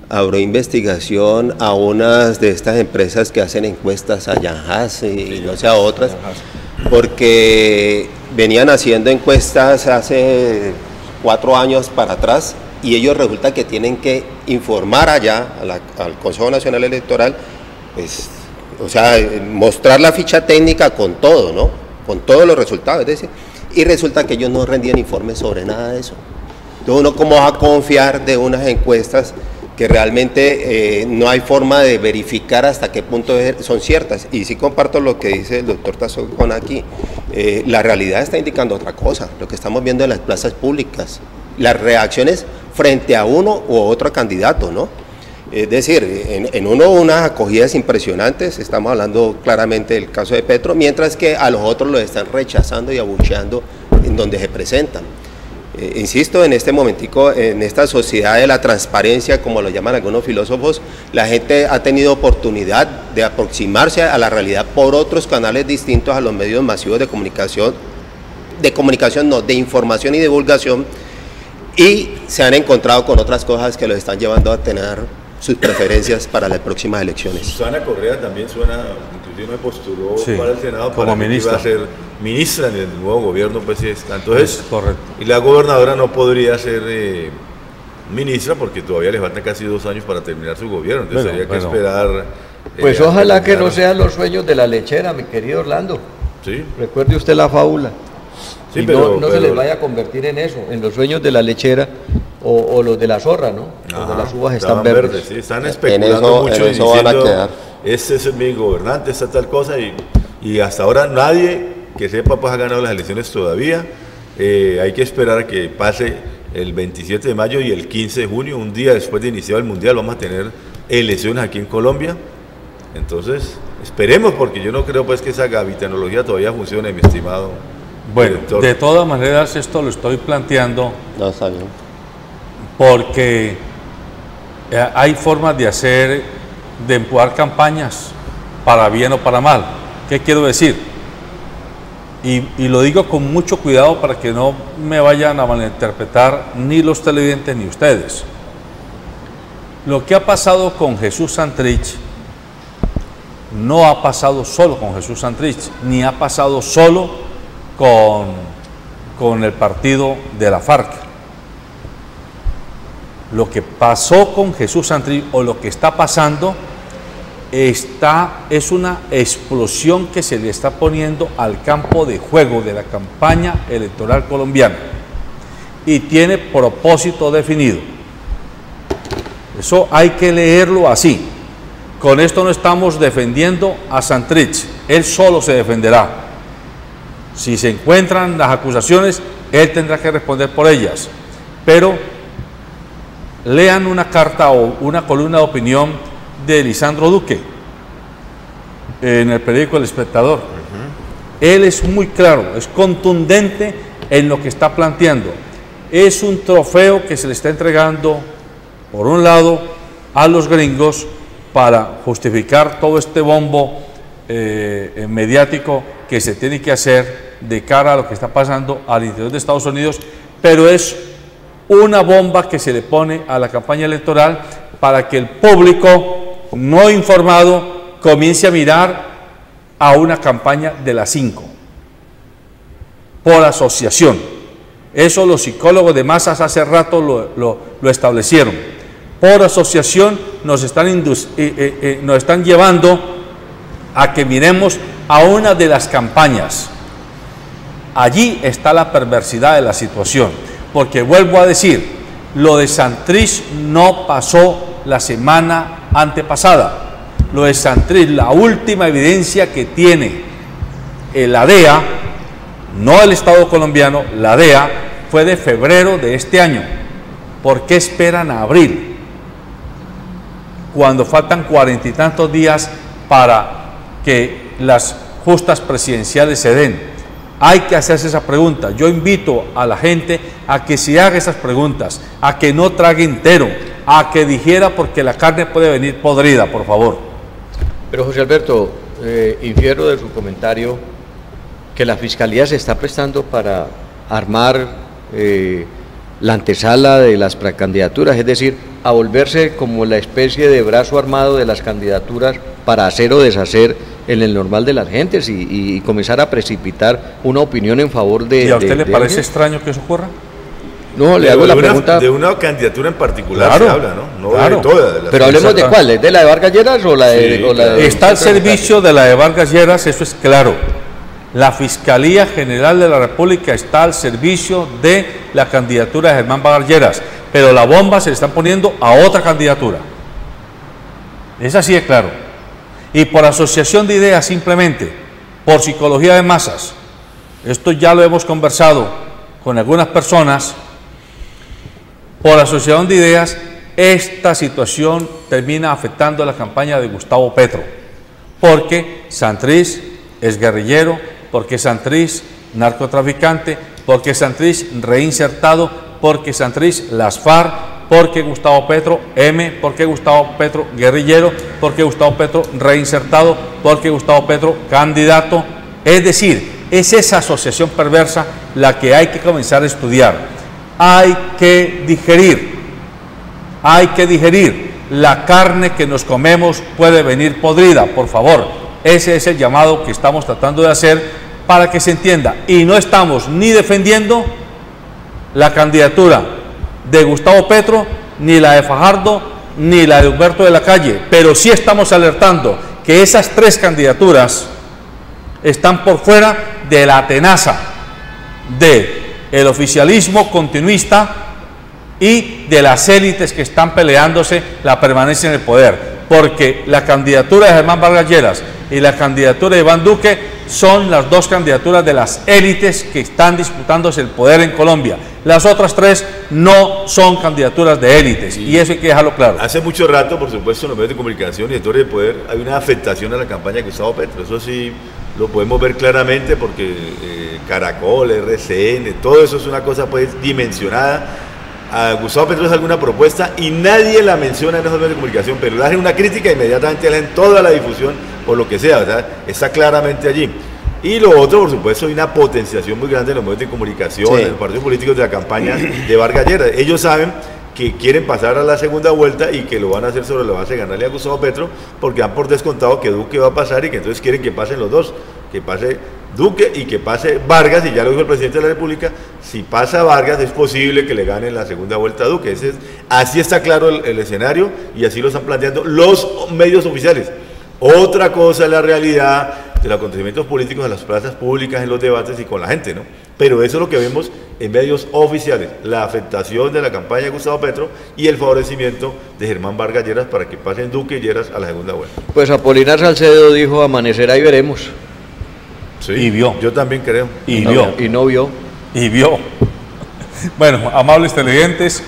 abrió investigación a unas de estas empresas que hacen encuestas, a Yanjas y no sé a otras, porque venían haciendo encuestas hace 4 años para atrás y ellos resulta que tienen que informar allá al Consejo Nacional Electoral, pues, o sea, mostrar la ficha técnica con todo, ¿no? Con todos los resultados, es decir, y resulta que ellos no rendían informes sobre nada de eso. Entonces uno cómo va a confiar de unas encuestas que realmente no hay forma de verificar hasta qué punto son ciertas. Y sí comparto lo que dice el doctor Tazón aquí, la realidad está indicando otra cosa, lo que estamos viendo en las plazas públicas, las reacciones frente a uno u otro candidato, ¿no? Es decir, en uno unas acogidas impresionantes, estamos hablando claramente del caso de Petro, mientras que a los otros los están rechazando y abucheando en donde se presentan. Insisto, en este momentico, en esta sociedad de la transparencia, como lo llaman algunos filósofos, la gente ha tenido oportunidad de aproximarse a la realidad por otros canales distintos a los medios masivos de comunicación, de información y divulgación, y se han encontrado con otras cosas que los están llevando a tener sus preferencias para las próximas elecciones. Susana Correa también inclusive me postuló para el Senado como ministra. Iba a ser ministra en el nuevo gobierno, pues sí está. Entonces, correcto. Y la gobernadora no podría ser ministra porque todavía le faltan casi 2 años para terminar su gobierno, entonces habría que esperar. Pues ojalá que no sean los sueños de la lechera, mi querido Orlando. Sí. Recuerde usted la fábula. Sí, y no se les vaya a convertir en eso, en los sueños de la lechera o los de la zorra, ¿no? Cuando las uvas están verdes. Sí, están especulando mucho en eso van a quedar. Este es mi gobernante, esta tal cosa, y hasta ahora nadie que sepa pues ha ganado las elecciones todavía. Hay que esperar a que pase el 27 de mayo y el 15 de junio, un día después de iniciar el Mundial, vamos a tener elecciones aquí en Colombia. Entonces, esperemos, porque yo no creo pues que esa gavitanología todavía funcione, mi estimado. Bueno, de todas maneras esto lo estoy planteando porque hay formas de empujar campañas para bien o para mal. ¿Qué quiero decir? Y lo digo con mucho cuidado para que no me vayan a malinterpretar ni los televidentes ni ustedes. Lo que ha pasado con Jesús Santrich no ha pasado solo con Jesús Santrich, ni ha pasado solo con el partido de la FARC. Lo que pasó con Jesús Santrich, o lo que está pasando, es una explosión que se le está poniendo al campo de juego de la campaña electoral colombiana y tiene propósito definido. Eso hay que leerlo así. Con esto no estamos defendiendo a Santrich, él solo se defenderá. Si se encuentran las acusaciones, él tendrá que responder por ellas. Pero lean una carta o una columna de opinión de Lisandro Duque en el periódico El Espectador. Él es muy claro, es contundente en lo que está planteando. Es un trofeo que se le está entregando, por un lado, a los gringos para justificar todo este bombo mediático que se tiene que hacer de cara a lo que está pasando al interior de Estados Unidos, pero es una bomba que se le pone a la campaña electoral para que el público no informado comience a mirar a una campaña de las 5, por asociación. Eso los psicólogos de masas hace rato lo establecieron. Por asociación nos están llevando a que miremos a una de las campañas. Allí está la perversidad de la situación, porque vuelvo a decir, lo de Santrich no pasó la semana antepasada. Lo de Santrich, la última evidencia que tiene la DEA, no el Estado colombiano, la DEA, fue de febrero de este año. ¿Por qué esperan a abril? Cuando faltan 40 y tantos días para que las justas presidenciales se den. Hay que hacerse esa pregunta. Yo invito a la gente a que se haga esas preguntas, a que no trague entero, a que digiera, porque la carne puede venir podrida, por favor. Pero José Alberto, infiero de su comentario que la Fiscalía se está prestando para armar la antesala de las precandidaturas, es decir, a volverse como la especie de brazo armado de las candidaturas para hacer o deshacer en el normal de las gentes y comenzar a precipitar una opinión en favor de... ¿Y a usted le parece extraño que eso ocurra? No, le hago la pregunta... De una candidatura en particular, claro, se habla, ¿no? No claro. de todas. Pero hablemos de cuál, ¿es de la de Vargas Lleras o la de...? Sí, o la de está al servicio de la de Vargas Lleras, eso es claro. La Fiscalía General de la República está al servicio de la candidatura de Germán Vargas Lleras, pero la bomba se le están poniendo a otra candidatura. Es así de claro. Y por asociación de ideas, simplemente, por psicología de masas, esto ya lo hemos conversado con algunas personas, por asociación de ideas, esta situación termina afectando a la campaña de Gustavo Petro, porque Santrich es guerrillero, porque Santrich narcotraficante, porque Santrich reinsertado, porque Santrich las FARC, porque Gustavo Petro porque Gustavo Petro guerrillero, porque Gustavo Petro reinsertado, porque Gustavo Petro candidato. Es decir, es esa asociación perversa la que hay que comenzar a estudiar. Hay que digerir. La carne que nos comemos puede venir podrida, por favor. Ese es el llamado que estamos tratando de hacer para que se entienda. Y no estamos ni defendiendo la candidatura de Gustavo Petro, ni la de Fajardo, ni la de Humberto de la Calle, pero sí estamos alertando que esas tres candidaturas están por fuera de la tenaza del oficialismo continuista y de las élites que están peleándose la permanencia en el poder, porque la candidatura de Germán Vargas Lleras y la candidatura de Iván Duque son las dos candidaturas de las élites que están disputándose el poder en Colombia. Las otras tres no son candidaturas de élites, y eso hay que dejarlo claro. Hace mucho rato, por supuesto, en los medios de comunicación y sectores de poder hay una afectación a la campaña de Gustavo Petro. Eso sí lo podemos ver claramente porque Caracol, RCN, todo eso es una cosa pues dimensionada. A Gustavo Petro es alguna propuesta y nadie la menciona en esos medios de comunicación, pero le hacen una crítica e inmediatamente le hacen toda la difusión por lo que sea, ¿verdad? Está claramente allí. Y lo otro, por supuesto, hay una potenciación muy grande en los medios de comunicación, sí, en los partidos políticos de la campaña de Vargas Lleras. Ellos saben que quieren pasar a la segunda vuelta y que lo van a hacer sobre la base de ganarle a Gustavo Petro, porque dan por descontado que Duque va a pasar y que entonces quieren que pasen los dos, que pase Duque y que pase Vargas, y ya lo dijo el presidente de la República, si pasa Vargas es posible que le gane la segunda vuelta a Duque. Así está claro el escenario y así lo están planteando los medios oficiales. Otra cosa es la realidad de los acontecimientos políticos en las plazas públicas, en los debates y con la gente, ¿no? Pero eso es lo que vemos en medios oficiales, la afectación de la campaña de Gustavo Petro y el favorecimiento de Germán Vargas Lleras para que pasen Duque y Lleras a la segunda vuelta. Pues Apolinar Salcedo dijo: amanecerá y veremos. Sí, y vio. Yo también creo. Y vio. Y no vio. Y vio. Bueno, amables televidentes,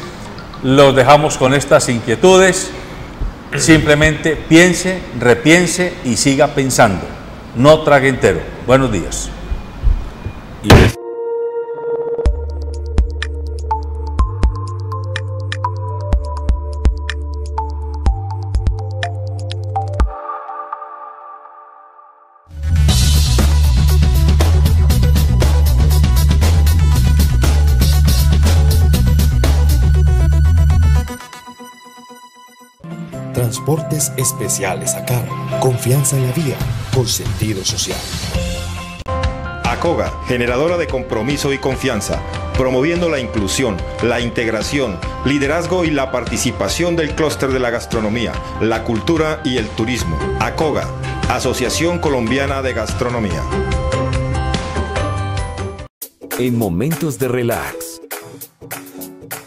los dejamos con estas inquietudes. Simplemente piense, repiense y siga pensando. No trague entero. Buenos días. Transportes Especiales ACAR. Confianza en la vía. con sentido social. ACOGA, generadora de compromiso y confianza, promoviendo la inclusión, la integración, liderazgo y la participación del clúster de la gastronomía, la cultura y el turismo. ACOGA, Asociación Colombiana de Gastronomía. En momentos de relax,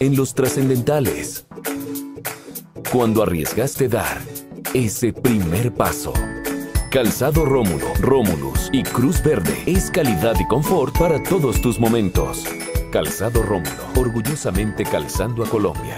en los trascendentales, cuando arriesgaste dar ese primer paso. Calzado Rómulo, Rómulus y Cruz Verde es calidad y confort para todos tus momentos. Calzado Rómulo, orgullosamente calzando a Colombia.